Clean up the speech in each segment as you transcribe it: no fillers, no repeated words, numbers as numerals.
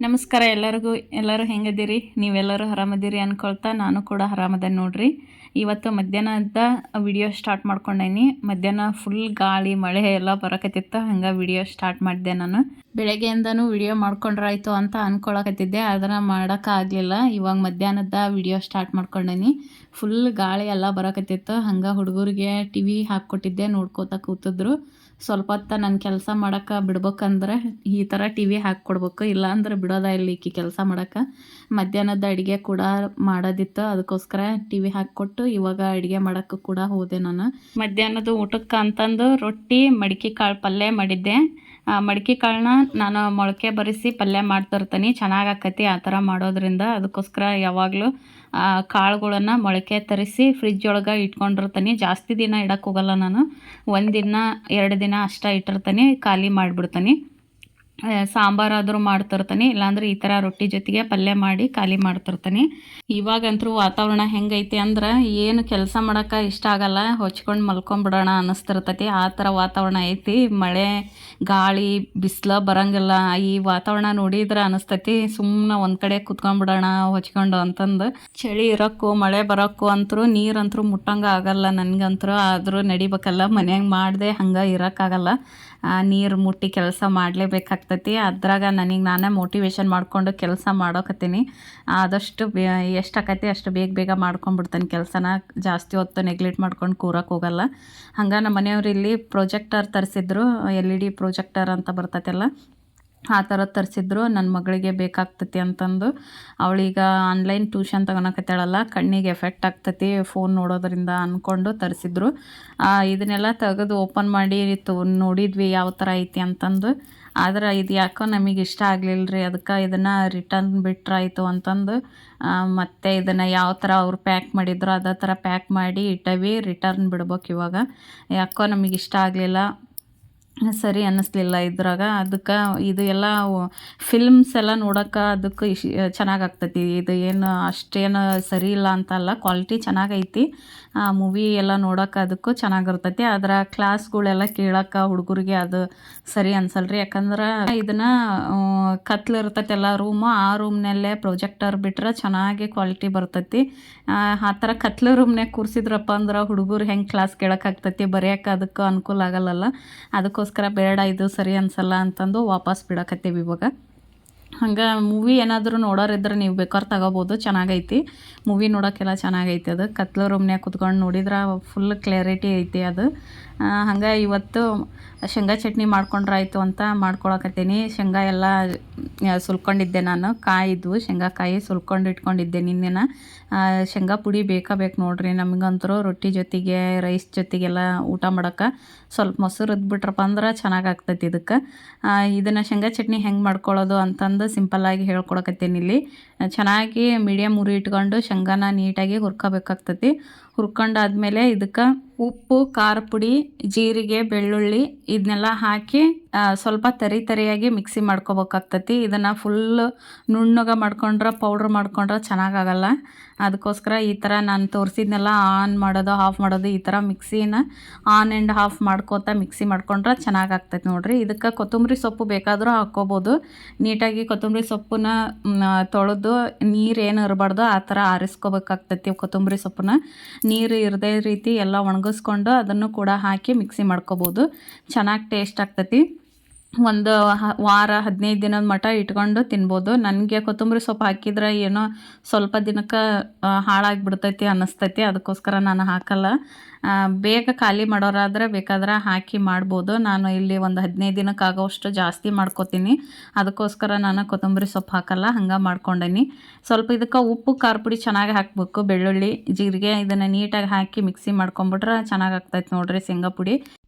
ನಮಸ್ಕಾರ ಎಲ್ಲರಿಗೂ. ಎಲ್ಲರೂ ಹೆಂಗದಿರಿ? ನೀವೆಲ್ಲರೂ ಆರಾಮದಿರಿ ಅನ್ಕೊಳ್ತಾ ನಾನು ಕೂಡ ಆರಾಮದೇನೆ ನೋಡ್ರಿ. ಇವತ್ತು ಮಧ್ಯಾಹ್ನದ ವಿಡಿಯೋ ಸ್ಟಾರ್ಟ್ ಮಾಡ್ಕೊಂಡೇನಿ. ಮಧ್ಯಾಹ್ನ ಫುಲ್ ಗಾಳಿ ಮಳೆ ಎಲ್ಲ ಬರಕತ್ತಿತ್ತು, ಹಂಗೆ ವಿಡಿಯೋ ಸ್ಟಾರ್ಟ್ ಮಾಡಿದೆ. ನಾನು ಬೆಳಗ್ಗೆಯಿಂದನೂ ವಿಡಿಯೋ ಮಾಡ್ಕೊಂಡ್ರಾಯ್ತು ಅಂತ ಅಂದ್ಕೊಳಕತ್ತಿದ್ದೆ, ಅದನ್ನು ಮಾಡೋಕ್ಕಾಗಲಿಲ್ಲ. ಇವಾಗ ಮಧ್ಯಾಹ್ನದ ವಿಡಿಯೋ ಸ್ಟಾರ್ಟ್ ಮಾಡ್ಕೊಂಡೇನಿ. ಫುಲ್ ಗಾಳಿ ಎಲ್ಲ ಬರಕತ್ತಿತ್ತು, ಹಂಗೆ ಹುಡುಗರಿಗೆ ಟಿ ವಿ ಹಾಕ್ಕೊಟ್ಟಿದ್ದೆ, ನೋಡ್ಕೋತಾ ಕೂತಿದ್ರು. ಸ್ವಲ್ಪ ಹೊತ್ತು ನನ್ನ ಕೆಲಸ ಮಾಡೋಕೆ ಬಿಡ್ಬೇಕಂದ್ರೆ ಈ ಥರ ಟಿ ವಿ ಹಾಕ್ಕೊಡ್ಬೇಕು, ಇಲ್ಲಾಂದ್ರೆ ಬಿಡೋದ ಇಲ್ಲಿ ಈಕಿ ಕೆಲಸ ಮಾಡೋಕೆ. ಮಧ್ಯಾಹ್ನದ ಅಡುಗೆ ಕೂಡ ಮಾಡೋದಿತ್ತು, ಅದಕ್ಕೋಸ್ಕರ ಟಿ ವಿ ಹಾಕ್ಕೊಟ್ಟು ಇವಾಗ ಅಡುಗೆ ಮಾಡೋಕ್ಕೆ ಕೂಡ ಹೋದೆ. ನಾನು ಮಧ್ಯಾಹ್ನದ ಊಟಕ್ಕೆ ಅಂತಂದು ರೊಟ್ಟಿ ಮಡಿಕೆ ಕಾಳು ಪಲ್ಯ ಮಾಡಿದ್ದೆ. ಮಡಿಕೆ ಕಾಳನ್ನ ನಾನು ಮೊಳಕೆ ಬರಿಸಿ ಪಲ್ಯ ಮಾಡ್ತಿರ್ತೀನಿ, ಚೆನ್ನಾಗಾಕತಿ ಆ ಥರ ಮಾಡೋದ್ರಿಂದ. ಅದಕ್ಕೋಸ್ಕರ ಯಾವಾಗಲೂ ಕಾಳುಗಳನ್ನು ಮೊಳಕೆ ತರಿಸಿ ಫ್ರಿಜ್ ಒಳಗೆ ಇಟ್ಕೊಂಡಿರ್ತೀನಿ. ಜಾಸ್ತಿ ದಿನ ಇಡಕ್ಕೆ ಹೋಗಲ್ಲ ನಾನು, 1 ದಿನ 2 ದಿನ ಅಷ್ಟೇ ಇಟ್ಟಿರ್ತೀನಿ, ಖಾಲಿ ಮಾಡಿಬಿಡ್ತೀನಿ. ಸಾಂಬಾರಾದರೂ ಮಾಡ್ತಿರ್ತೀನಿ, ಇಲ್ಲಾಂದ್ರೆ ಈ ಥರ ರೊಟ್ಟಿ ಜೊತೆಗೆ ಪಲ್ಯ ಮಾಡಿ ಖಾಲಿ ಮಾಡ್ತಿರ್ತೀನಿ. ಇವಾಗಂತೂ ವಾತಾವರಣ ಹೆಂಗೈತಿ ಅಂದ್ರೆ ಏನು ಕೆಲಸ ಮಾಡೋಕೆ ಇಷ್ಟ ಆಗಲ್ಲ, ಹೊಚ್ಕೊಂಡು ಮಲ್ಕೊಂಡ್ಬಿಡೋಣ ಅನ್ನಿಸ್ತಿರ್ತೈತಿ. ಆ ಥರ ವಾತಾವರಣ ಐತಿ. ಮಳೆ ಗಾಳಿ ಬಿಸಿಲು ಬರೋಂಗಿಲ್ಲ. ಈ ವಾತಾವರಣ ನೋಡಿದ್ರೆ ಅನ್ನಿಸ್ತೈತಿ ಸುಮ್ಮನೆ ಒಂದು ಕಡೆ ಕುತ್ಕೊಂಡ್ಬಿಡೋಣ ಹೊಚ್ಕೊಂಡು ಅಂತಂದು. ಚಳಿ ಇರೋಕ್ಕೂ ಮಳೆ ಬರೋಕ್ಕೂ ಅಂತರೂ ನೀರಂತರೂ ಮುಟ್ಟಂಗೆ ಆಗಲ್ಲ ನನಗಂತರೂ. ಆದರೂ ನಡಿಬೇಕಲ್ಲ, ಮನ್ಯಾಗ ಮಾಡಿದೆ ಹಂಗೆ ಇರೋಕ್ಕಾಗಲ್ಲ. ನೀರು ಮುಟ್ಟಿ ಕೆಲಸ ಮಾಡಲೇಬೇಕಾಗ್ತೈತಿ. ಅದ್ರಾಗ ನನಗೆ ನಾನೇ ಮೋಟಿವೇಶನ್ ಮಾಡಿಕೊಂಡು ಕೆಲಸ ಮಾಡೋಕತ್ತೀನಿ. ಆದಷ್ಟು ಎಷ್ಟಾಕೈತಿ ಅಷ್ಟು ಬೇಗ ಮಾಡ್ಕೊಂಡ್ಬಿಡ್ತೇನೆ ಕೆಲಸನ. ಜಾಸ್ತಿ ಹೊತ್ತು ನೆಗ್ಲೆಕ್ಟ್ ಮಾಡ್ಕೊಂಡು ಕೂರಕ್ಕೆ ಹೋಗಲ್ಲ. ಹಂಗೆ ನಮ್ಮ ಮನೆಯವ್ರು ಇಲ್ಲಿ ಪ್ರೊಜೆಕ್ಟರ್ ತರಿಸಿದ್ರು, LED ಪ್ರೊಜೆಕ್ಟರ್ ಅಂತ ಬರ್ತೈತಲ್ಲ, ಆ ಥರ ತರಿಸಿದ್ರು. ನನ್ನ ಮಗಳಿಗೆ ಬೇಕಾಗ್ತೈತಿ ಅಂತಂದು. ಅವಳೀಗ ಆನ್ಲೈನ್ ಟ್ಯೂಷನ್ ತಗೊಳಕತ್ತಾಳಲ್ಲ, ಕಣ್ಣಿಗೆ ಎಫೆಕ್ಟ್ ಆಗ್ತೈತಿ ಫೋನ್ ನೋಡೋದ್ರಿಂದ ಅಂದ್ಕೊಂಡು ತರಿಸಿದ್ರು. ಇದನ್ನೆಲ್ಲ ತೆಗೆದು ಓಪನ್ ಮಾಡಿ ನೋಡಿದ್ವಿ ಯಾವ ಥರ ಐತಿ ಅಂತಂದು. ಆದ್ರೆ ಇದು ಯಾಕೋ ನಮಗೆ ಇಷ್ಟ ಆಗಲಿಲ್ಲ ರೀ, ಅದಕ್ಕೆ ಇದನ್ನು ರಿಟರ್ನ್ ಬಿಟ್ರಾಯ್ತು ಅಂತಂದು ಮತ್ತು ಇದನ್ನು ಯಾವ ಥರ ಅವ್ರು ಪ್ಯಾಕ್ ಮಾಡಿದ್ರು ಅದೇ ಥರ ಪ್ಯಾಕ್ ಮಾಡಿ ಇಟ್ಟವಿ. ರಿಟರ್ನ್ ಬಿಡ್ಬೇಕು ಇವಾಗ. ಯಾಕೋ ನಮಗೆ ಇಷ್ಟ ಆಗಲಿಲ್ಲ, ಸರಿ ಅನ್ನಿಸ್ಲಿಲ್ಲ ಇದ್ರಾಗ. ಅದಕ್ಕೆ ಇದು ಎಲ್ಲ ಫಿಲ್ಮ್ಸ್ ಎಲ್ಲ ನೋಡೋಕೆ ಅದಕ್ಕೆ ಚೆನ್ನಾಗಾಗ್ತೈತಿ. ಇದು ಏನು ಅಷ್ಟೇನು ಸರಿ ಇಲ್ಲ ಅಂತಲ್ಲ, ಕ್ವಾಲಿಟಿ ಚೆನ್ನಾಗೈತಿ. ಮೂವಿ ಎಲ್ಲ ನೋಡೋಕೆ ಅದಕ್ಕೂ ಚೆನ್ನಾಗಿರ್ತೈತಿ. ಅದರ ಕ್ಲಾಸ್ಗಳೆಲ್ಲ ಕೇಳೋಕೆ ಹುಡುಗರಿಗೆ ಅದು ಸರಿ ಅನ್ಸಲ್ರಿ. ಯಾಕಂದ್ರೆ ಇದನ್ನು ಕತ್ಲಿರ್ತೈತೆಲ್ಲ ರೂಮು, ಆ ರೂಮ್ನಲ್ಲೇ ಪ್ರೊಜೆಕ್ಟರ್ ಬಿಟ್ರೆ ಚೆನ್ನಾಗಿ ಕ್ವಾಲಿಟಿ ಬರ್ತೈತಿ. ಆ ಥರ ಕತ್ಲು ರೂಮ್ನಾಗ ಕೂರಿಸಿದ್ರಪ್ಪ ಅಂದ್ರೆ ಹುಡುಗರು ಹೆಂಗೆ ಕ್ಲಾಸ್ ಕೇಳೋಕ್ಕಾಗ್ತೈತಿ, ಬರೆಯೋಕೆ ಅದಕ್ಕೆ ಅನುಕೂಲ ಆಗಲ್ಲಲ್ಲ. ಅದಕ್ಕೋಸ್ಕರ ಬೇಡ, ಇದು ಸರಿ ಅನ್ಸಲ್ಲ ಅಂತಂದು ವಾಪಸ್ ಬಿಡಕತ್ತೀವಿ ಇವಾಗ. ಹಂಗೆ ಮೂವಿ ಏನಾದರೂ ನೋಡೋರಿದ್ರೆ ನೀವು ಬೇಕಾದ್ರೆ ತಗೋಬೋದು, ಚೆನ್ನಾಗೈತಿ. ಮೂವಿ ನೋಡೋಕ್ಕೆಲ್ಲ ಚೆನ್ನಾಗೈತಿ. ಅದು ಕತ್ಲು ರೂಮ್ನ್ಯಾಗ ಕುತ್ಕೊಂಡು ನೋಡಿದ್ರೆ ಫುಲ್ ಕ್ಲಾರಿಟಿ ಐತಿ ಅದು. ಹಂಗೆ ಇವತ್ತು ಶೇಂಗಾ ಚಟ್ನಿ ಮಾಡ್ಕೊಂಡ್ರಾಯ್ತು ಅಂತ ಮಾಡ್ಕೊಳಕತ್ತೀನಿ. ಶೇಂಗಾ ಎಲ್ಲ ಸುಲ್ಕೊಂಡಿದ್ದೆ ನಾನು, ಕಾಯಿದ್ವು ಶೇಂಗಾಕಾಯಿ ಸುಲ್ಕೊಂಡು ಇಟ್ಕೊಂಡಿದ್ದೆ ನಿನ್ನೆನ. ಶೇಂಗಾ ಪುಡಿ ಬೇಕು ನೋಡ್ರಿ ನಮಗಂತರೂ. ರೊಟ್ಟಿ ಜೊತೆಗೆ ರೈಸ್ ಜೊತೆಗೆಲ್ಲ ಊಟ ಮಾಡೋಕೆ ಸ್ವಲ್ಪ ಮೊಸರು ಇದ್ಬಿಟ್ರಪ್ಪ ಅಂದ್ರೆ ಚೆನ್ನಾಗಾಗ್ತೈತಿ ಇದಕ್ಕೆ. ಇದನ್ನು ಶೇಂಗಾ ಚಟ್ನಿ ಹೆಂಗೆ ಮಾಡ್ಕೊಳ್ಳೋದು ಅಂತಂದು ಸಿಂಪಲ್ಲಾಗಿ ಹೇಳ್ಕೊಳಕತ್ತೀನಿ ಇಲ್ಲಿ. ಚೆನ್ನಾಗಿ ಮೀಡಿಯಮ್ ಉರಿ ಇಟ್ಕೊಂಡು ಶೇಂಗಾನ ನೀಟಾಗಿ ಹುರ್ಕೋಬೇಕಾಗ್ತೈತಿ. ಹುರ್ಕೊಂಡಾದ್ಮೇಲೆ ಇದಕ್ಕೆ ಉಪ್ಪು, ಖಾರ ಪುಡಿ, ಜೀರಿಗೆ, ಬೆಳ್ಳುಳ್ಳಿ ಇದನ್ನೆಲ್ಲ ಹಾಕಿ ಸ್ವಲ್ಪ ತರಿಯಾಗಿ ಮಿಕ್ಸಿ ಮಾಡ್ಕೋಬೇಕಾಗ್ತೈತಿ. ಇದನ್ನು ಫುಲ್ಲು ನುಣ್ಣಗೆ ಮಾಡ್ಕೊಂಡ್ರೆ ಪೌಡ್ರ್ ಮಾಡ್ಕೊಂಡ್ರೆ ಚೆನ್ನಾಗಾಗಲ್ಲ. ಅದಕ್ಕೋಸ್ಕರ ಈ ಥರ ನಾನು ತೋರಿಸಿದ್ನೆಲ್ಲ ಆನ್ ಮಾಡೋದು ಆಫ್ ಮಾಡೋದು, ಈ ಥರ ಮಿಕ್ಸಿನ ಆನ್ ಆ್ಯಂಡ್ ಆಫ್ ಮಾಡ್ಕೋತಾ ಮಿಕ್ಸಿ ಮಾಡ್ಕೊಂಡ್ರೆ ಚೆನ್ನಾಗಾಗ್ತೈತಿ ನೋಡಿರಿ. ಇದಕ್ಕೆ ಕೊತ್ತಂಬರಿ ಸೊಪ್ಪು ಬೇಕಾದರೂ ಹಾಕ್ಕೋಬೋದು. ನೀಟಾಗಿ ಕೊತ್ತಂಬರಿ ಸೊಪ್ಪನ್ನ ತೊಳೆದು ನೀರೇನು ಇರಬಾರ್ದು ಆ ಥರ ಆರಿಸ್ಕೋಬೇಕಾಗ್ತೈತಿ. ಕೊತ್ತಂಬರಿ ಸೊಪ್ಪನ್ನ ನೀರು ಇರದೇ ರೀತಿ ಎಲ್ಲ ಒಣಗಿಸ್ಕೊಂಡು ಅದನ್ನು ಕೂಡ ಹಾಕಿ ಮಿಕ್ಸಿ ಮಾಡ್ಕೋಬೋದು, ಚೆನ್ನಾಗಿ ಟೇಸ್ಟ್ ಆಗ್ತೈತಿ. ಒಂದು ವಾರ 15 ದಿನದ ಮಟ್ಟ ಇಟ್ಕೊಂಡು ತಿನ್ಬೋದು. ನನಗೆ ಕೊತ್ತಂಬರಿ ಸೊಪ್ಪು ಹಾಕಿದ್ರೆ ಏನೋ ಸ್ವಲ್ಪ ದಿನಕ್ಕೆ ಹಾಳಾಗಿಬಿಡ್ತೈತಿ ಅನ್ನಿಸ್ತೈತಿ, ಅದಕ್ಕೋಸ್ಕರ ನಾನು ಹಾಕಲ್ಲ. ಬೇಗ ಖಾಲಿ ಮಾಡೋರಾದರೆ ಬೇಕಾದ್ರೆ ಹಾಕಿ ಮಾಡ್ಬೋದು. ನಾನು ಇಲ್ಲಿ ಒಂದು 15 ದಿನಕ್ಕೆ ಆಗೋಷ್ಟು ಜಾಸ್ತಿ ಮಾಡ್ಕೋತೀನಿ, ಅದಕ್ಕೋಸ್ಕರ ನಾನು ಕೊತ್ತಂಬರಿ ಸೊಪ್ಪು ಹಾಕಲ್ಲ, ಹಂಗೆ ಮಾಡ್ಕೊಂಡೇನಿ. ಸ್ವಲ್ಪ ಇದಕ್ಕೆ ಉಪ್ಪು, ಖಾರ ಪುಡಿ ಚೆನ್ನಾಗಿ ಹಾಕಬೇಕು, ಬೆಳ್ಳುಳ್ಳಿ, ಜೀರಿಗೆ ಇದನ್ನು ನೀಟಾಗಿ ಹಾಕಿ ಮಿಕ್ಸಿ ಮಾಡ್ಕೊಂಬಿಟ್ರೆ ಚೆನ್ನಾಗಾಗ್ತೈತೆ ನೋಡಿರಿ ಶೇಂಗಾ ಪುಡಿ.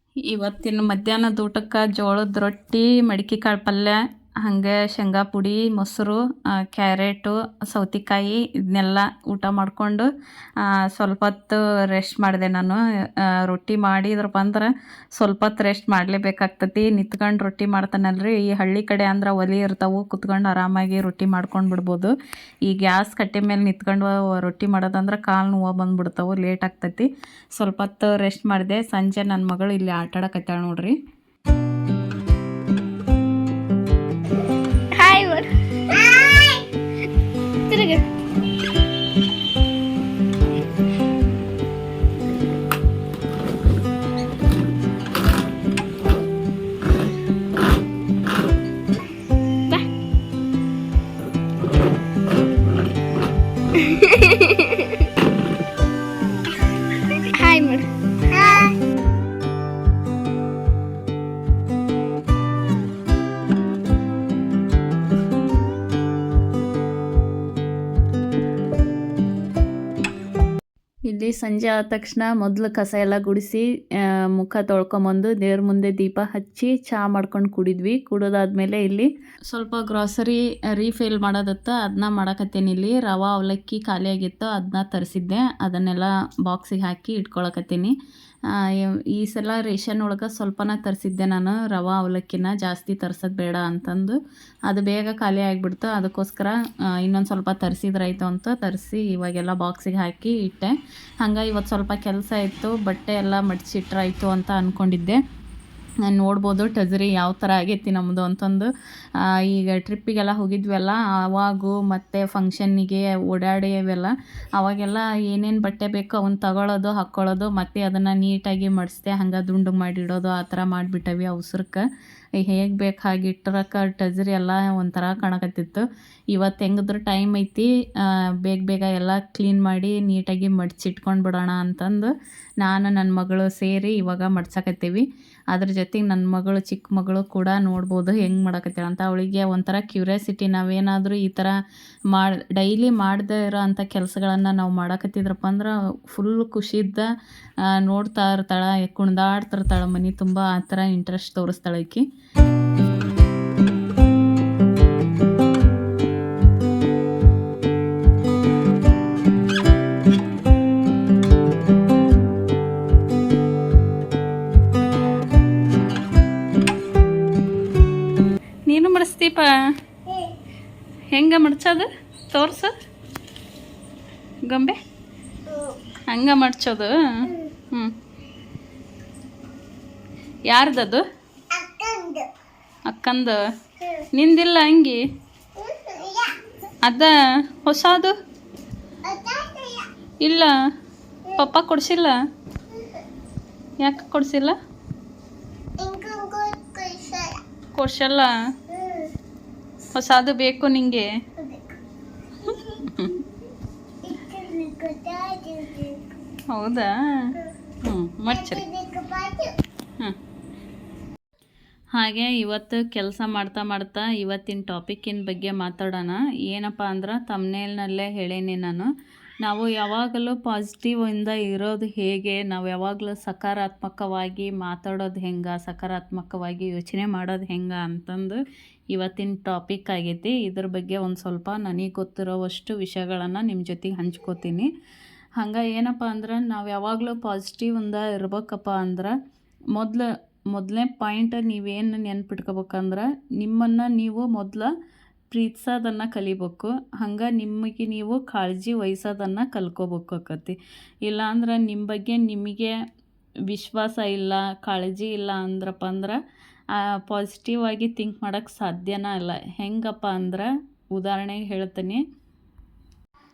ಇವತ್ತಿನ ಮಧ್ಯಾಹ್ನದ ಊಟಕ್ಕೆ ಜೋಳದ ರೊಟ್ಟಿ, ಮಡಿಕೆ ಕಾಳು ಪಲ್ಯ, ಹಾಗೆ ಶೇಂಗಾ ಪುಡಿ, ಮೊಸರು, ಕ್ಯಾರೆಟು, ಸೌತೆಕಾಯಿ ಇದನ್ನೆಲ್ಲ ಊಟ ಮಾಡಿಕೊಂಡು ಸ್ವಲ್ಪ ಹೊತ್ತು ರೆಸ್ಟ್ ಮಾಡಿದೆ ನಾನು. ರೊಟ್ಟಿ ಮಾಡಿದ್ರಪ್ಪ ಅಂದ್ರೆ ಸ್ವಲ್ಪ ಹೊತ್ತು ರೆಸ್ಟ್ ಮಾಡಲೇಬೇಕಾಗ್ತೈತಿ. ನಿಂತ್ಕೊಂಡು ರೊಟ್ಟಿ ಮಾಡ್ತಾನಲ್ರಿ, ಈ ಹಳ್ಳಿ ಕಡೆ ಅಂದ್ರೆ ಒಲೆ ಇರ್ತಾವೆ, ಕುತ್ಕೊಂಡು ಆರಾಮಾಗಿ ರೊಟ್ಟಿ ಮಾಡ್ಕೊಂಡು ಬಿಡ್ಬೋದು. ಈ ಗ್ಯಾಸ್ ಕಟ್ಟೆ ಮೇಲೆ ನಿಂತ್ಕೊಂಡು ರೊಟ್ಟಿ ಮಾಡೋದಂದ್ರೆ ಕಾಲು ನೋವು ಬಂದುಬಿಡ್ತಾವೆ, ಲೇಟ್ ಆಗ್ತೈತಿ. ಸ್ವಲ್ಪ ಹೊತ್ತು ರೆಸ್ಟ್ ಮಾಡಿದೆ. ಸಂಜೆ ನನ್ನ ಮಗಳು ಇಲ್ಲಿ ಆಟಾಡಕತ್ತಾಳ ನೋಡ್ರಿ. Hi. ತಿರುಗಿ ಹಾಯ್ ಮಾಡು. ಇಲ್ಲಿ ಸಂಜೆ ಆದ ತಕ್ಷಣ ಮೊದಲು ಕಸ ಎಲ್ಲ ಗುಡಿಸಿ ಮುಖ ತೊಳ್ಕೊಂಬಂದು ದೇವ್ರ ಮುಂದೆ ದೀಪ ಹಚ್ಚಿ ಚಹಾ ಮಾಡ್ಕೊಂಡು ಕುಡಿದ್ವಿ. ಕುಡಿದಾದ್ಮೇಲೆ ಇಲ್ಲಿ ಸ್ವಲ್ಪ ಗ್ರಾಸರಿ ರೀಫಿಲ್ ಮಾಡೋದತ್ತ ಅದನ್ನ ಮಾಡಕತ್ತೇನೆ. ಇಲ್ಲಿ ರವೆ ಅವಲಕ್ಕಿ ಖಾಲಿ ಆಗಿತ್ತು, ಅದನ್ನ ತರಿಸಿದ್ದೆ. ಅದನ್ನೆಲ್ಲ ಬಾಕ್ಸಿಗೆ ಹಾಕಿ ಇಟ್ಕೊಳಕತ್ತೀನಿ. ಈ ಸಲ ರೇಷನ್ ಒಳಗೆ ಸ್ವಲ್ಪನ ತರಿಸಿದ್ದೆ ನಾನು ರವೆ ಅವಲಕ್ಕಿನ, ಜಾಸ್ತಿ ತರ್ಸೋದು ಬೇಡ ಅಂತಂದು. ಅದು ಬೇಗ ಖಾಲಿ ಆಗಿಬಿಡ್ತು, ಅದಕ್ಕೋಸ್ಕರ ಇನ್ನೊಂದು ಸ್ವಲ್ಪ ತರಿಸಿದ್ರಾಯ್ತು ಅಂತ ತರಿಸಿ ಇವಾಗೆಲ್ಲ ಬಾಕ್ಸಿಗೆ ಹಾಕಿ ಇಟ್ಟೆ. ಹಂಗೆ ಇವತ್ತು ಸ್ವಲ್ಪ ಕೆಲಸ ಇತ್ತು, ಬಟ್ಟೆ ಎಲ್ಲ ಮಡಿಸಿಟ್ರಾಯ್ತು ಅಂತ ಅಂದ್ಕೊಂಡಿದ್ದೆ. ನಾನು ನೋಡ್ಬೋದು ಟಜರಿ ಯಾವ ಥರ ಆಗೈತಿ ನಮ್ಮದು ಅಂತಂದು. ಈಗ ಟ್ರಿಪ್ಪಿಗೆಲ್ಲ ಹೋಗಿದ್ವಲ್ಲ ಆವಾಗೂ ಮತ್ತು ಫಂಕ್ಷನ್ನಿಗೆ ಓಡಾಡಿವೆಲ್ಲ, ಅವಾಗೆಲ್ಲ ಏನೇನು ಬಟ್ಟೆ ಬೇಕೋ ಅವನ್ನ ತಗೊಳ್ಳೋದು ಹಾಕ್ಕೊಳ್ಳೋದು, ಮತ್ತು ಅದನ್ನು ನೀಟಾಗಿ ಮಡಿಸ್ದೆ ಹಂಗೆ ದುಂಡು ಮಾಡಿಡೋದು, ಆ ಥರ ಮಾಡಿಬಿಟ್ಟವಿ ಅವಸರಕ್ಕೆ. ಹೇಗೆ ಬೇಕು ಹಾಗೆ ಇಟ್ಟರಕ್ಕೆ ಟಜರಿ ಎಲ್ಲ ಒಂಥರ ಕಾಣಕತ್ತಿತ್ತು. ಇವತ್ತು ಹೆಂಗಿದ್ರು ಟೈಮ್ ಐತಿ, ಬೇಗ ಬೇಗ ಎಲ್ಲ ಕ್ಲೀನ್ ಮಾಡಿ ನೀಟಾಗಿ ಮಡಿಸಿಟ್ಕೊಂಡು ಬಿಡೋಣ ಅಂತಂದು ನಾನು ನನ್ನ ಮಗಳು ಸೇರಿ ಇವಾಗ ಮಡ್ಸಕತ್ತೀವಿ. ಅದ್ರ ಜೊತೆಗೆ ನನ್ನ ಮಗಳು ಚಿಕ್ಕ ಮಗಳು ಕೂಡ ನೋಡ್ಬೋದು ಹೆಂಗೆ ಮಾಡಕತ್ತಾಳ ಅಂತ. ಅವಳಿಗೆ ಒಂಥರ ಕ್ಯೂರಿಯಾಸಿಟಿ, ನಾವೇನಾದರೂ ಈ ಥರ ಡೈಲಿ ಮಾಡದೇ ಇರೋ ಅಂಥ ಕೆಲಸಗಳನ್ನು ನಾವು ಮಾಡಕತ್ತಿದ್ರಪ್ಪ ಅಂದ್ರೆ ಫುಲ್ ಖುಷಿಯಿಂದ ನೋಡ್ತಾ ಇರ್ತಾಳೆ, ಕುಣ್ದಾಡ್ತಿರ್ತಾಳೆ ಮನೆ ತುಂಬ. ಆ ಥರ ಇಂಟ್ರೆಸ್ಟ್ ತೋರಿಸ್ತಾಳೆ ಆಕಿ. ನೀನು ಮಡಿಸ್ತೀಪ? ಹೆಂಗೆ ಮಡ್ಚೋದು ತೋರ್ಸು ಗೊಂಬೆ. ಹಂಗೆ ಮಡ್ಚೋದು? ಹ್ಞೂ. ಯಾರ್ದದು? ಅಕ್ಕಂದು. ನಿಂದಿಲ್ಲ ಅಂಗಿ? ಅದ ಹೊಸದು ಇಲ್ಲ? ಪಪ್ಪ ಕೊಡಿಸಿಲ್ಲ? ಯಾಕೆ ಕೊಡಿಸಿಲ್ಲ? ಕೊಡ್ಸಲ್ಲ? ಹೊಸದು ಬೇಕು ನಿಂಗೆ? ಹೌದಾ? ಹ್ಞೂ ಮಡ್ಚ್ರಿ. ಹ್ಞೂ. ಹಾಗೆ ಇವತ್ತು ಕೆಲಸ ಮಾಡ್ತಾ ಇವತ್ತಿನ ಟಾಪಿಕ್ಕಿನ ಬಗ್ಗೆ ಮಾತಾಡೋಣ. ಏನಪ್ಪ ಅಂದ್ರೆ ತಮ್ನೇಲ್ನಲ್ಲೇ ಹೇಳೇನಿ ನಾನು. ನಾವು ಯಾವಾಗಲೂ ಪಾಸಿಟಿವಿಂದ ಇರೋದು ಹೇಗೆ, ನಾವು ಯಾವಾಗಲೂ ಸಕಾರಾತ್ಮಕವಾಗಿ ಮಾತಾಡೋದು ಹೆಂಗೆ, ಸಕಾರಾತ್ಮಕವಾಗಿ ಯೋಚನೆ ಮಾಡೋದು ಹೆಂಗೆ ಅಂತಂದು ಇವತ್ತಿನ ಟಾಪಿಕ್ ಆಗೈತಿ. ಇದ್ರ ಬಗ್ಗೆ ಒಂದು ಸ್ವಲ್ಪ ನನಗೆ ಗೊತ್ತಿರೋವಷ್ಟು ವಿಷಯಗಳನ್ನು ನಿಮ್ಮ ಜೊತೆಗೆ ಹಂಚ್ಕೋತೀನಿ. ಹಂಗೆ ಏನಪ್ಪ ಅಂದ್ರೆ ನಾವು ಯಾವಾಗಲೂ ಪಾಸಿಟಿವಿಂದ ಇರ್ಬೇಕಪ್ಪ ಅಂದ್ರೆ ಮೊದಲನೇ ಪಾಯಿಂಟ್ ನೀವೇನು ನೆನ್ಪಿಟ್ಕೋಬೇಕಂದ್ರೆ, ನಿಮ್ಮನ್ನು ನೀವು ಮೊದಲು ಪ್ರೀತಿಸೋದನ್ನು ಕಲಿಬೇಕು. ಹಂಗೆ ನಿಮಗೆ ನೀವು ಕಾಳಜಿ ವಹಿಸೋದನ್ನು ಕಲ್ಕೋಬೇಕಾಕತಿ. ಇಲ್ಲಾಂದ್ರೆ ನಿಮ್ಮ ಬಗ್ಗೆ ನಿಮಗೆ ವಿಶ್ವಾಸ ಇಲ್ಲ, ಕಾಳಜಿ ಇಲ್ಲ ಅಂದ್ರಪ್ಪ ಅಂದ್ರೆ ಪಾಸಿಟಿವ್ ಆಗಿ ಥಿಂಕ್ ಮಾಡೋಕ್ಕೆ ಸಾಧ್ಯನೇ ಇಲ್ಲ. ಹೆಂಗಪ್ಪ ಅಂದ್ರೆ ಉದಾಹರಣೆಗೆ ಹೇಳ್ತೀನಿ.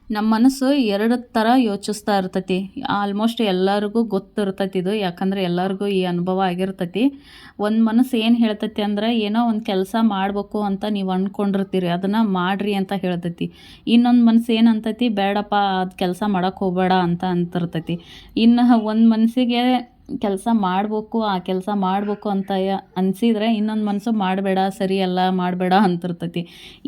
ನಮ್ಮ ಮನಸ್ಸು ಎರಡು ಥರ ಯೋಚಿಸ್ತಾ ಇರ್ತೈತಿ. ಆಲ್ಮೋಸ್ಟ್ ಎಲ್ಲರಿಗೂ ಗೊತ್ತಿರ್ತೈತಿ ಇದು, ಯಾಕಂದರೆ ಎಲ್ಲರಿಗೂ ಈ ಅನುಭವ ಆಗಿರ್ತೈತಿ. ಒಂದು ಮನಸ್ಸು ಏನು ಹೇಳ್ತೈತಿ ಅಂದ್ರೆ, ಏನೋ ಒಂದು ಕೆಲಸ ಮಾಡಬೇಕು ಅಂತ ನೀವು ಅಂದ್ಕೊಂಡಿರ್ತೀರಿ, ಅದನ್ನು ಮಾಡಿರಿ ಅಂತ ಹೇಳ್ತೈತಿ. ಇನ್ನೊಂದು ಮನಸ್ಸು ಏನು ಅಂತೈತಿ, ಬೇಡಪ್ಪ ಅದು ಕೆಲಸ ಮಾಡೋಕ್ಕೆ ಹೋಗಬೇಡ ಅಂತ ಅಂತಿರ್ತೈತಿ. ಇನ್ನು ಒಂದು ಮನಸ್ಸಿಗೆ ಕೆಲಸ ಮಾಡಬೇಕು, ಆ ಕೆಲಸ ಮಾಡಬೇಕು ಅಂತ ಅನಿಸಿದರೆ ಇನ್ನೊಂದು ಮನಸ್ಸು ಮಾಡಬೇಡ, ಸರಿಯಲ್ಲ, ಮಾಡಬೇಡ ಅಂತಿರ್ತೈತಿ.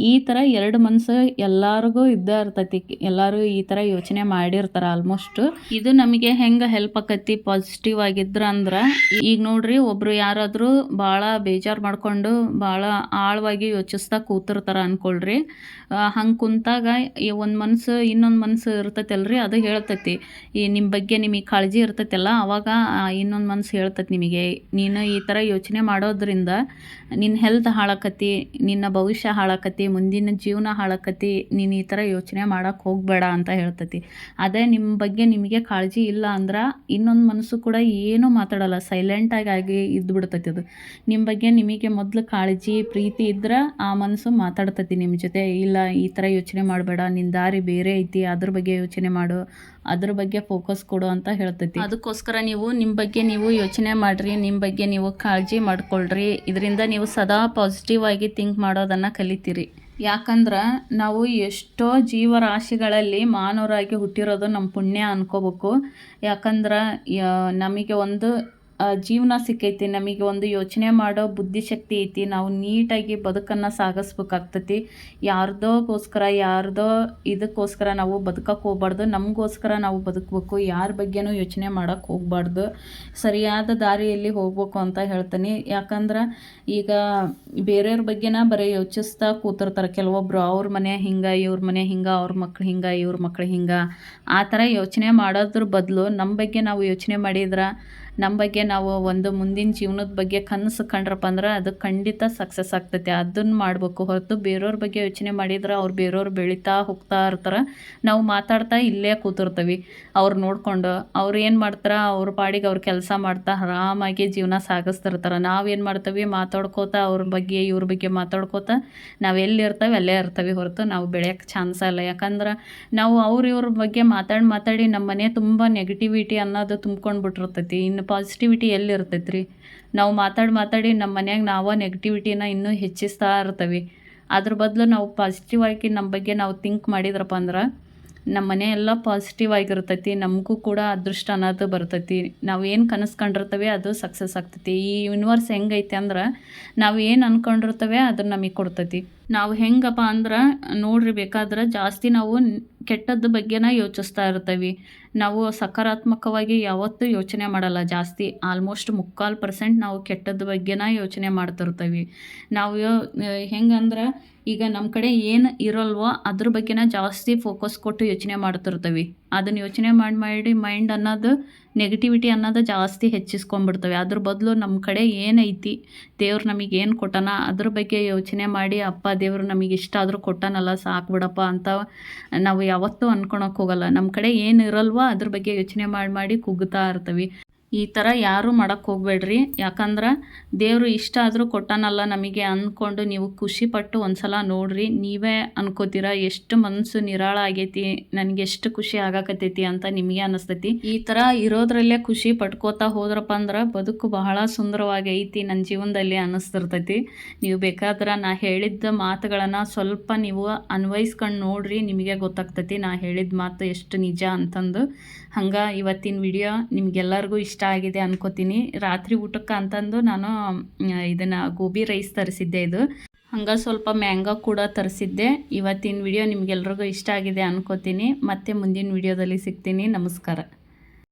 ಈ ಥರ ಎರಡು ಮನಸ್ಸು ಎಲ್ಲರಿಗೂ ಇದ್ದೇ ಇರ್ತೈತಿ. ಎಲ್ಲರೂ ಈ ಥರ ಯೋಚನೆ ಮಾಡಿರ್ತಾರೆ ಆಲ್ಮೋಸ್ಟು. ಇದು ನಮಗೆ ಹೆಂಗೆ ಹೆಲ್ಪ್ ಆಕೈತಿ ಪಾಸಿಟಿವ್ ಆಗಿದ್ರೆ ಅಂದ್ರೆ, ಈಗ ನೋಡ್ರಿ, ಒಬ್ಬರು ಯಾರಾದರೂ ಭಾಳ ಬೇಜಾರು ಮಾಡಿಕೊಂಡು ಭಾಳ ಆಳವಾಗಿ ಯೋಚಿಸ್ತಾ ಕೂತಿರ್ತಾರೆ ಅಂದ್ಕೊಳ್ರಿ. ಹಂಗೆ ಕುಂತಾಗ ಈ ಒಂದು ಮನಸ್ಸು ಇನ್ನೊಂದು ಮನಸ್ಸು ಇರ್ತೈತಲ್ರಿ, ಅದು ಹೇಳ್ತೈತಿ, ಈ ನಿಮ್ಮ ಬಗ್ಗೆ ನಿಮಗೆ ಕಾಳಜಿ ಇರ್ತೈತಲ್ಲ, ಅವಾಗ ಇನ್ನೊಂದು ಮನಸ್ಸು ಹೇಳ್ತೈತಿ ನಿಮಗೆ, ನೀನು ಈ ಥರ ಯೋಚನೆ ಮಾಡೋದ್ರಿಂದ ನಿನ್ನ ಹೆಲ್ತ್ ಹಾಳಾಕತಿ, ನಿನ್ನ ಭವಿಷ್ಯ ಹಾಳಾಕತಿ, ಮುಂದಿನ ಜೀವನ ಹಾಳಾಕತಿ, ನೀನು ಈ ಥರ ಯೋಚನೆ ಮಾಡೋಕ್ಕೆ ಹೋಗಬೇಡ ಅಂತ ಹೇಳ್ತೈತಿ. ಅದೇ ನಿಮ್ಮ ಬಗ್ಗೆ ನಿಮಗೆ ಕಾಳಜಿ ಇಲ್ಲ ಅಂದ್ರೆ ಇನ್ನೊಂದು ಮನಸ್ಸು ಕೂಡ ಏನೂ ಮಾತಾಡಲ್ಲ, ಸೈಲೆಂಟಾಗಿ ಇದ್ದುಬಿಡ್ತೈತಿ. ಅದು ನಿಮ್ಮ ಬಗ್ಗೆ ನಿಮಗೆ ಮೊದಲು ಕಾಳಜಿ ಪ್ರೀತಿ ಇದ್ರೆ ಆ ಮನಸ್ಸು ಮಾತಾಡ್ತೈತಿ ನಿಮ್ಮ ಜೊತೆ. ಇಲ್ಲ, ಈ ಥರ ಯೋಚನೆ ಮಾಡಬೇಡ, ನಿನ್ನ ದಾರಿ ಬೇರೆ ಐತಿ, ಅದ್ರ ಬಗ್ಗೆ ಯೋಚನೆ ಮಾಡು, ಅದ್ರ ಬಗ್ಗೆ ಫೋಕಸ್ ಕೊಡು ಅಂತ ಹೇಳ್ತೈತಿ. ಅದಕ್ಕೋಸ್ಕರ ನೀವು ನಿಮ್ಮ ಬಗ್ಗೆ ನೀವು ಯೋಚನೆ ಮಾಡಿರಿ, ನಿಮ್ಮ ಬಗ್ಗೆ ನೀವು ಕಾಳಜಿ ಮಾಡ್ಕೊಳ್ರಿ. ಇದರಿಂದ ನೀವು ಸದಾ ಪಾಸಿಟಿವ್ ಆಗಿ ಥಿಂಕ್ ಮಾಡೋದನ್ನು ಕಲಿತೀರಿ. ಯಾಕಂದ್ರೆ ನಾವು ಎಷ್ಟೋ ಜೀವರಾಶಿಗಳಲ್ಲಿ ಮಾನವರಾಗಿ ಹುಟ್ಟಿರೋದು ನಮ್ಮ ಪುಣ್ಯ ಅನ್ಕೋಬೇಕು. ಯಾಕಂದ್ರೆ ನಮಗೆ ಒಂದು ಜೀವನ ಸಿಕ್ಕೈತಿ, ನಮಗೆ ಒಂದು ಯೋಚನೆ ಮಾಡೋ ಬುದ್ಧಿಶಕ್ತಿ ಐತಿ, ನಾವು ನೀಟಾಗಿ ಬದುಕನ್ನು ಸಾಗಿಸ್ಬೇಕಾಗ್ತೈತಿ. ಯಾರ್ದೋಗೋಸ್ಕರ ಯಾರ್ದೋ ಇದಕ್ಕೋಸ್ಕರ ನಾವು ಬದುಕಕ್ಕೆ ಹೋಗ್ಬಾರ್ದು, ನಮಗೋಸ್ಕರ ನಾವು ಬದುಕಬೇಕು. ಯಾರ ಬಗ್ಗೆನೂ ಯೋಚನೆ ಮಾಡೋಕ್ಕೆ ಹೋಗ್ಬಾರ್ದು, ಸರಿಯಾದ ದಾರಿಯಲ್ಲಿ ಹೋಗ್ಬೇಕು ಅಂತ ಹೇಳ್ತೀನಿ. ಯಾಕಂದ್ರೆ ಈಗ ಬೇರೆಯವ್ರ ಬಗ್ಗೆನ ಬರೀ ಯೋಚಿಸ್ತಾ ಕೂತಿರ್ತಾರೆ ಕೆಲವೊಬ್ಬರು. ಅವ್ರ ಮನೆ ಹಿಂಗೆ, ಇವ್ರ ಮನೆ ಹಿಂಗೆ, ಅವ್ರ ಮಕ್ಳು ಹಿಂಗೆ, ಇವ್ರ ಮಕ್ಳು ಹಿಂಗೆ, ಆ ಥರ ಯೋಚನೆ ಮಾಡೋದ್ರ ಬದಲು ನಮ್ಮ ಬಗ್ಗೆ ನಾವು ಯೋಚನೆ ಮಾಡಿದ್ರೆ, ನಮ್ಮ ಬಗ್ಗೆ ನಾವು ಒಂದು ಮುಂದಿನ ಜೀವನದ ಬಗ್ಗೆ ಕನಸು ಕಂಡ್ರಪ್ಪ ಅಂದ್ರೆ ಅದು ಖಂಡಿತ ಸಕ್ಸಸ್ ಆಗ್ತೈತೆ. ಅದನ್ನು ಮಾಡಬೇಕು ಹೊರತು ಬೇರೆಯವ್ರ ಬಗ್ಗೆ ಯೋಚನೆ ಮಾಡಿದ್ರೆ ಅವ್ರು ಬೇರೆಯವ್ರು ಬೆಳೀತಾ ಹೋಗ್ತಾ ಇರ್ತಾರೆ, ನಾವು ಮಾತಾಡ್ತಾ ಇಲ್ಲೇ ಕೂತಿರ್ತೀವಿ ಅವ್ರು ನೋಡ್ಕೊಂಡು. ಅವ್ರು ಏನು ಮಾಡ್ತಾರೆ, ಅವ್ರ ಪಾಡಿಗೆ ಅವ್ರು ಕೆಲಸ ಮಾಡ್ತಾ ಆರಾಮಾಗಿ ಜೀವನ ಸಾಗಿಸ್ತಿರ್ತಾರೆ. ನಾವೇನು ಮಾಡ್ತೀವಿ, ಮಾತಾಡ್ಕೋತಾ ಅವ್ರ ಬಗ್ಗೆ ಇವ್ರ ಬಗ್ಗೆ ಮಾತಾಡ್ಕೋತಾ ನಾವು ಎಲ್ಲಿರ್ತೇವೆ ಅಲ್ಲೇ ಇರ್ತೀವಿ ಹೊರತು ನಾವು ಬೆಳೆಯೋಕ್ಕೆ ಚಾನ್ಸ ಇಲ್ಲ. ಯಾಕಂದ್ರೆ ನಾವು ಇವ್ರ ಬಗ್ಗೆ ಮಾತಾಡಿ ನಮ್ಮ ಮನೆ ತುಂಬ ನೆಗೆಟಿವಿಟಿ ಅನ್ನೋದು ತುಂಬ್ಕೊಂಡು ಬಿಟ್ಟಿರ್ತೈತಿ. ಇನ್ನು ಪಾಸಿಟಿವಿಟಿ ಎಲ್ಲಿ ಇರ್ತೈತೆ ರೀ? ನಾವು ಮಾತಾಡಿ ನಮ್ಮ ಮನ್ಯಾಗ ನಾವು ನೆಗೆಟಿವಿಟಿನ ಇನ್ನೂ ಹೆಚ್ಚಿಸ್ತಾ ಇರ್ತೀವಿ. ಅದ್ರ ಬದಲು ನಾವು ಪಾಸಿಟಿವ್ ಆಗಿ ನಮ್ಮ ಬಗ್ಗೆ ನಾವು ಥಿಂಕ್ ಮಾಡಿದ್ರಪ್ಪ ಅಂದ್ರೆ ನಮ್ಮ ಮನೆ ಎಲ್ಲ ಪಾಸಿಟಿವ್ ಆಗಿರ್ತೈತಿ. ನಮಗೂ ಕೂಡ ಅದೃಷ್ಟ ಅನ್ನೋದು ಬರ್ತೈತಿ. ನಾವು ಏನು ಕನಸು ಕಂಡಿರ್ತೇವೆ ಅದು ಸಕ್ಸಸ್ ಆಗ್ತೈತಿ. ಈ ಯೂನಿವರ್ಸ್ ಹೆಂಗೈತೆ ಅಂದ್ರೆ ನಾವು ಏನು ಅಂದ್ಕೊಂಡಿರ್ತೇವೆ ಅದನ್ನು ನಮಗೆ ಕೊಡ್ತೈತಿ. ನಾವು ಹೆಂಗಪ್ಪ ಅಂದ್ರೆ ನೋಡ್ರಿ, ಬೇಕಾದ್ರೆ ಜಾಸ್ತಿ ನಾವು ಕೆಟ್ಟದ ಬಗ್ಗೆನ ಯೋಚಿಸ್ತಾ ಇರ್ತೀವಿ. ನಾವು ಸಕಾರಾತ್ಮಕವಾಗಿ ಯಾವತ್ತೂ ಯೋಚನೆ ಮಾಡಲ್ಲ. ಜಾಸ್ತಿ ಆಲ್ಮೋಸ್ಟ್ 3% ನಾವು ಕೆಟ್ಟದ ಬಗ್ಗೆನ ಯೋಚನೆ ಮಾಡ್ತಿರ್ತೀವಿ. ನಾವು ಹೆಂಗಂದ್ರೆ ಈಗ ನಮ್ಮ ಕಡೆ ಏನು ಇರೋಲ್ವೋ ಅದ್ರ ಬಗ್ಗೆನ ಜಾಸ್ತಿ ಫೋಕಸ್ ಕೊಟ್ಟು ಯೋಚನೆ ಮಾಡ್ತಿರ್ತೀವಿ. ಅದನ್ನು ಯೋಚನೆ ಮಾಡಿ ಮೈಂಡ್ ಅನ್ನೋದು ನೆಗೆಟಿವಿಟಿ ಅನ್ನೋದು ಜಾಸ್ತಿ ಹೆಚ್ಚಿಸ್ಕೊಂಡ್ಬಿಡ್ತವೆ. ಅದ್ರ ಬದಲು ನಮ್ಮ ಕಡೆ ಏನೈತಿ, ದೇವ್ರು ನಮಗೆ ಏನು ಕೊಟ್ಟಾನ ಅದ್ರ ಬಗ್ಗೆ ಯೋಚನೆ ಮಾಡಿ, ಅಪ್ಪ ದೇವ್ರು ನಮಗೆ ಇಷ್ಟ ಆದರೂ ಕೊಟ್ಟಾನಲ್ಲ, ಸಾಕು ಬಿಡಪ್ಪ ಅಂತ ನಾವು ಯಾವತ್ತೂ ಅಂದ್ಕೊಳಕ್ಕೆ ಹೋಗಲ್ಲ. ನಮ್ಮ ಕಡೆ ಏನು ಇರಲ್ವೋ ಅದ್ರ ಬಗ್ಗೆ ಯೋಚನೆ ಮಾಡಿ ಕುಗ್ಗುತ್ತಾ ಇರ್ತೀವಿ. ಈ ಥರ ಯಾರೂ ಮಾಡೋಕ್ಕೆ ಹೋಗಬೇಡ್ರಿ. ಯಾಕಂದ್ರೆ ದೇವರು ಇಷ್ಟ ಆದರೂ ಕೊಟ್ಟಾನಲ್ಲ ನಮಗೆ ಅಂದ್ಕೊಂಡು ನೀವು ಖುಷಿಪಟ್ಟು ಒಂದು ಸಲ ನೋಡಿರಿ. ನೀವೇ ಅನ್ಕೋತೀರ ಎಷ್ಟು ಮನಸ್ಸು ನಿರಾಳ ಆಗೈತಿ, ನನಗೆ ಎಷ್ಟು ಖುಷಿ ಆಗಾಕತ್ತೈತಿ ಅಂತ ನಿಮಗೆ ಅನ್ನಿಸ್ತೈತಿ. ಈ ಥರ ಇರೋದ್ರಲ್ಲೇ ಖುಷಿ ಪಟ್ಕೋತಾ ಹೋದ್ರಪ್ಪ ಅಂದ್ರೆ ಬದುಕು ಬಹಳ ಸುಂದರವಾಗಿ ಐತಿ ನನ್ನ ಜೀವನದಲ್ಲಿ ಅನ್ನಿಸ್ತಿರ್ತೈತಿ. ನೀವು ಬೇಕಾದ್ರೆ ನಾ ಹೇಳಿದ್ದ ಮಾತುಗಳನ್ನು ಸ್ವಲ್ಪ ನೀವು ಅನ್ವಯಿಸ್ಕೊಂಡು ನೋಡಿರಿ, ನಿಮಗೆ ಗೊತ್ತಾಗ್ತೈತಿ ನಾ ಹೇಳಿದ ಮಾತು ಎಷ್ಟು ನಿಜ ಅಂತಂದು. ಹಂಗೆ ಇವತ್ತಿನ ವಿಡಿಯೋ ನಿಮಗೆಲ್ಲರಿಗೂ ಇಷ್ಟ ಆಗಿದೆ ಅನ್ಕೋತೀನಿ. ರಾತ್ರಿ ಊಟಕ್ಕೆ ಅಂತಂದು ನಾನು ಇದನ್ನು ಗೋಬಿ ರೈಸ್ ತರಿಸಿದ್ದೆ. ಇದು ಹಂಗೆ ಸ್ವಲ್ಪ ಮ್ಯಾಂಗೋ ಕೂಡ ತರಿಸಿದ್ದೆ. ಇವತ್ತಿನ ವಿಡಿಯೋ ನಿಮಗೆಲ್ರಿಗೂ ಇಷ್ಟ ಆಗಿದೆ ಅನ್ಕೋತೀನಿ. ಮತ್ತೆ ಮುಂದಿನ ವಿಡಿಯೋದಲ್ಲಿ ಸಿಗ್ತೀನಿ. ನಮಸ್ಕಾರ.